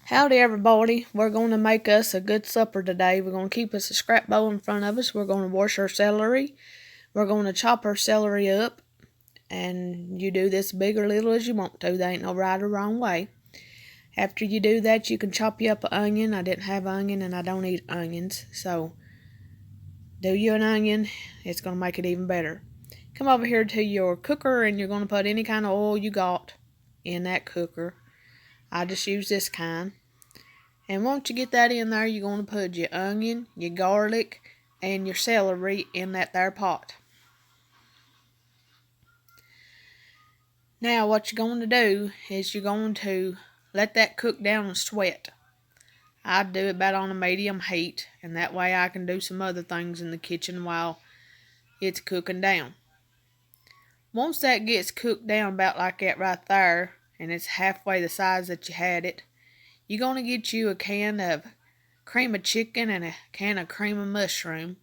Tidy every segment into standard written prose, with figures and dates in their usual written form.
Howdy, everybody. We're going to make us a good supper today. We're going to keep us a scrap bowl in front of us. We're going to wash our celery. We're going to chop our celery up. And you do this big or little as you want to. There ain't no right or wrong way. After you do that, you can chop you up an onion. I didn't have onion and I don't eat onions. So, do you an onion. It's going to make it even better. Come over here to your cooker and you're going to put any kind of oil you got in that cooker. I just use this kind. And once you get that in there, you're going to put your onion, your garlic, and your celery in that there pot. Now what you're going to do is you're going to let that cook down and sweat. I do it about on a medium heat, and that way I can do some other things in the kitchen while it's cooking down. Once that gets cooked down about like that right there, and it's halfway the size that you had it, you're going to get you a can of cream of chicken and a can of cream of mushroom.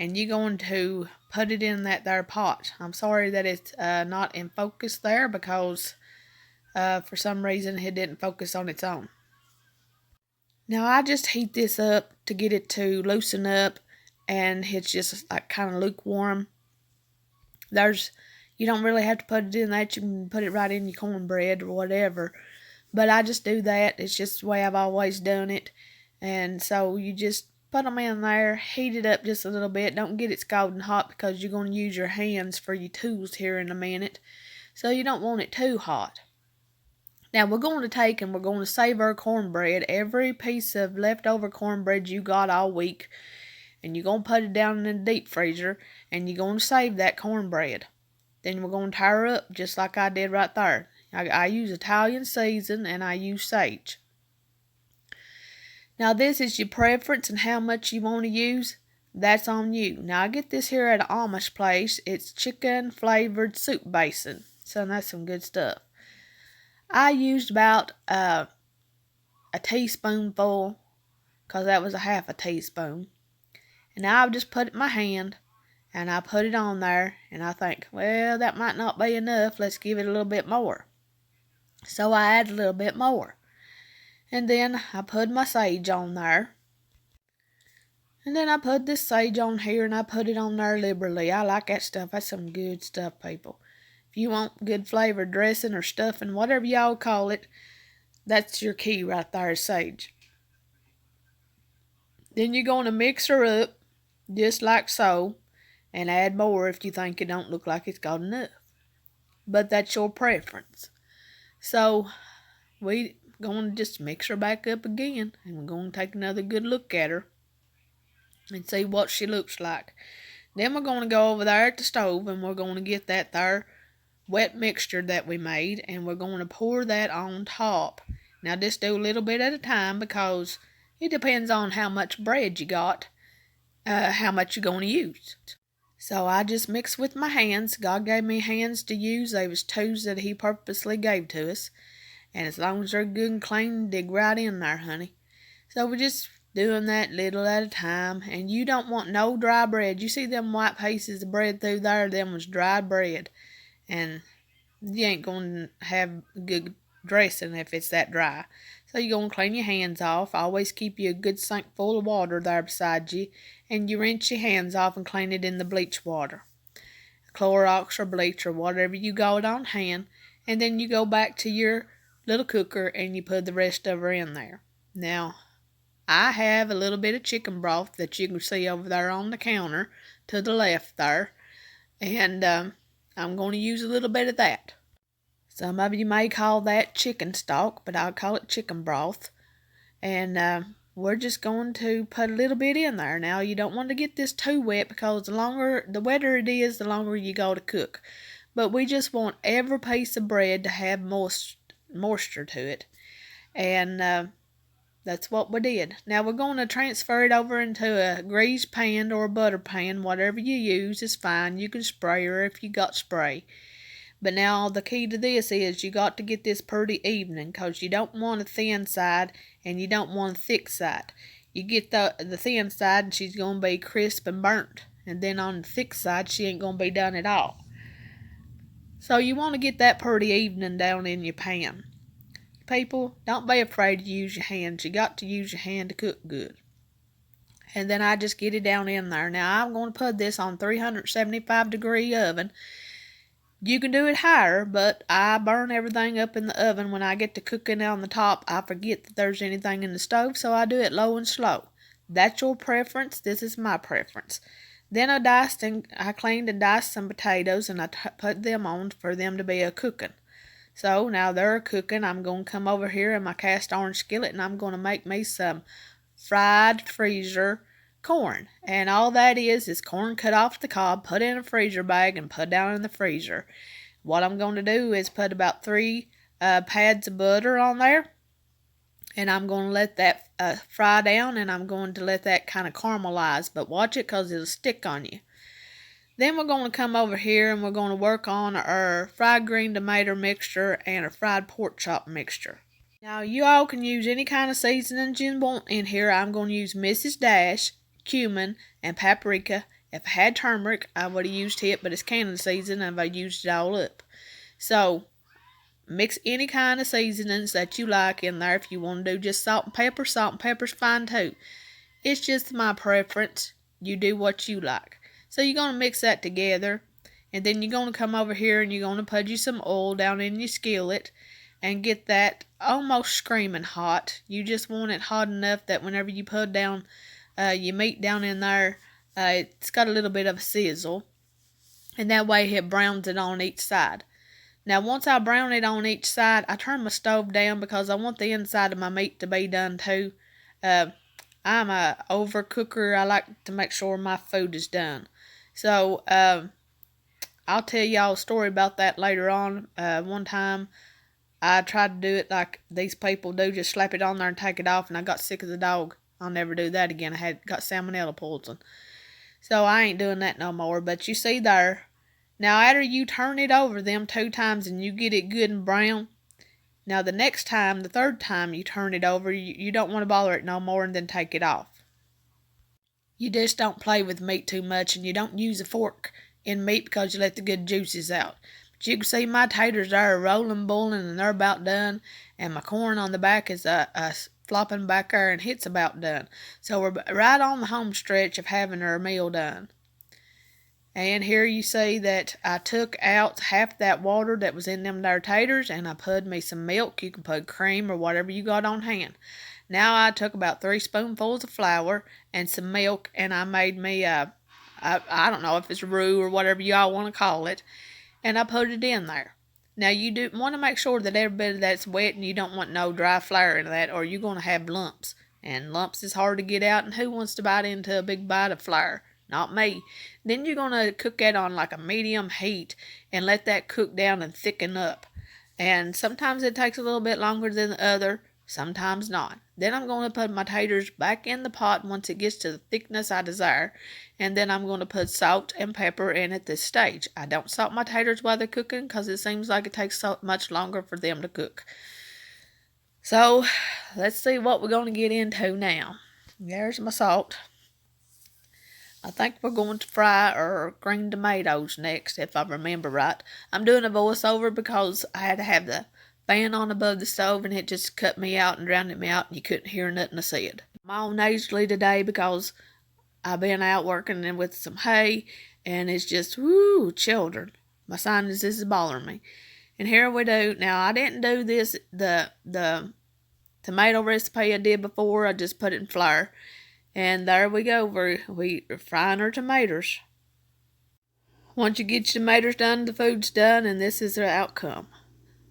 And you're going to put it in that there pot. I'm sorry that it's not in focus there because for some reason it didn't focus on its own. Now I just heat this up to get it to loosen up, and it's just like kind of lukewarm. You don't really have to put it in that. You can put it right in your cornbread or whatever. But I just do that. It's just the way I've always done it. And so you just put them in there, heat it up just a little bit. Don't get it scalding hot because you're going to use your hands for your tools here in a minute. So you don't want it too hot. Now we're going to take and we're going to save our cornbread. Every piece of leftover cornbread you got all week. And you're going to put it down in the deep freezer. And you're going to save that cornbread. Then we're going to tear her up just like I did right there. I use Italian season and I use sage. Now this is your preference and how much you want to use. That's on you. Now I get this here at an Amish place. It's chicken flavored soup basin. So that's some good stuff. I used about a teaspoonful because that was a half a teaspoon. And now I've just put it in my hand. And I put it on there, and I think, well, that might not be enough. Let's give it a little bit more. So I add a little bit more. And then I put my sage on there. And then I put this sage on here, and I put it on there liberally. I like that stuff. That's some good stuff, people. If you want good flavored dressing or stuffing, whatever y'all call it, that's your key right there, sage. Then you're going to mix her up, just like so. And add more if you think it don't look like it's got enough. But that's your preference. So, we're going to just mix her back up again. And we're going to take another good look at her. And see what she looks like. Then we're going to go over there at the stove. And we're going to get that there wet mixture that we made. And we're going to pour that on top. Now, just do a little bit at a time. Because it depends on how much bread you got. How much you're going to use. So I just mix with my hands. God gave me hands to use. They was tools that he purposely gave to us. And as long as they're good and clean, dig right in there, honey. So we're just doing that little at a time. And you don't want no dry bread. You see them white pieces of bread through there? Them was dry bread. And you ain't going to have good dressing if it's that dry. So you're going to clean your hands off. Always keep you a good sink full of water there beside you. And you rinse your hands off and clean it in the bleach water. Clorox or bleach or whatever you got on hand. And then you go back to your little cooker and you put the rest of her in there. Now, I have a little bit of chicken broth that you can see over there on the counter to the left there. And I'm going to use a little bit of that. Some of you may call that chicken stock, but I'll call it chicken broth. And we're just going to put a little bit in there. Now, you don't want to get this too wet because the wetter it is, the longer you go to cook. But we just want every piece of bread to have moisture to it. And that's what we did. Now, we're going to transfer it over into a greased pan or a butter pan. Whatever you use is fine. You can spray her if you got spray. But now the key to this is you got to get this pretty even because you don't want a thin side and you don't want a thick side. You get the thin side and she's going to be crisp and burnt. And then on the thick side she ain't going to be done at all. So you want to get that pretty evening down in your pan. people, don't be afraid to use your hands. You got to use your hand to cook good. And then I just get it down in there. Now I'm going to put this on 375-degree oven. You can do it higher, but I burn everything up in the oven. When I get to cooking on the top, I forget that there's anything in the stove, so I do it low and slow. That's your preference. This is my preference. Then I cleaned and diced some potatoes, and I put them on for them to be cooking. So now they're cooking. I'm going to come over here in my cast iron skillet, and I'm going to make me some fried freezer corn. And all that is corn cut off the cob, put in a freezer bag, and put down in the freezer. What I'm going to do is put about 3 pads of butter on there. And I'm going to let that fry down, and I'm going to let that kind of caramelize. But watch it, because it'll stick on you. Then we're going to come over here, and we're going to work on our fried green tomato mixture and a fried pork chop mixture. Now, you all can use any kind of seasonings you want in here. I'm going to use Mrs. Dash, cumin, and paprika. If I had turmeric, I would have used it, but it's Canada season, and I used it all up. So mix any kind of seasonings that you like in there. If you want to do just salt and pepper's fine too. It's just my preference. You do what you like. So you're going to mix that together. And then you're going to come over here and you're going to put you some oil down in your skillet and get that almost screaming hot. You just want it hot enough that whenever you put down your meat down in there, it's got a little bit of a sizzle. And that way it browns it on each side. Now, once I brown it on each side, I turn my stove down because I want the inside of my meat to be done too. I'm a overcooker. I like to make sure my food is done. So, I'll tell y'all a story about that later on. One time, I tried to do it like these people do, just slap it on there and take it off, and I got sick of the dog. I'll never do that again. I got salmonella poison. So, I ain't doing that no more. But you see there, now, after you turn it over them 2 times and you get it good and brown, now the next time, the 3rd time you turn it over, you don't want to bother it no more and then take it off. You just don't play with meat too much, and you don't use a fork in meat because you let the good juices out. But you can see my taters are rolling, boiling, and they're about done, and my corn on the back is flopping back there, and it's about done. So we're right on the home stretch of having our meal done. And here you see that I took out half that water that was in them there taters, and I put me some milk. You can put cream or whatever you got on hand. Now I took about 3 spoonfuls of flour and some milk, and I made me I don't know if it's roux or whatever y'all want to call it, and I put it in there. Now you do want to make sure that every bit of that's wet, and you don't want no dry flour in that, or you're going to have lumps. And lumps is hard to get out, and who wants to bite into a big bite of flour? Not me. Then you're going to cook that on like a medium heat and let that cook down and thicken up. And sometimes it takes a little bit longer than the other, sometimes not. Then I'm going to put my taters back in the pot once it gets to the thickness I desire. And then I'm going to put salt and pepper in at this stage. I don't salt my taters while they're cooking because it seems like it takes so much longer for them to cook. So let's see what we're going to get into now. There's my salt. I think we're going to fry our green tomatoes next, if I remember right. I'm doing a voiceover because I had to have the fan on above the stove, and it just cut me out and drowned me out, and you couldn't hear nothing I said. I'm all nasally today because I've been out working with some hay, and it's just, whoo, children. My sinuses is bothering me. And here we do. Now, I didn't do this, the tomato recipe I did before. I just put it in flour. And there we go, we're frying our tomatoes. Once you get your tomatoes done, the food's done, and this is the outcome.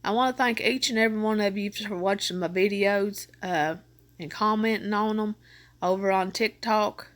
I want to thank each and every one of you for watching my videos and commenting on them over on TikTok.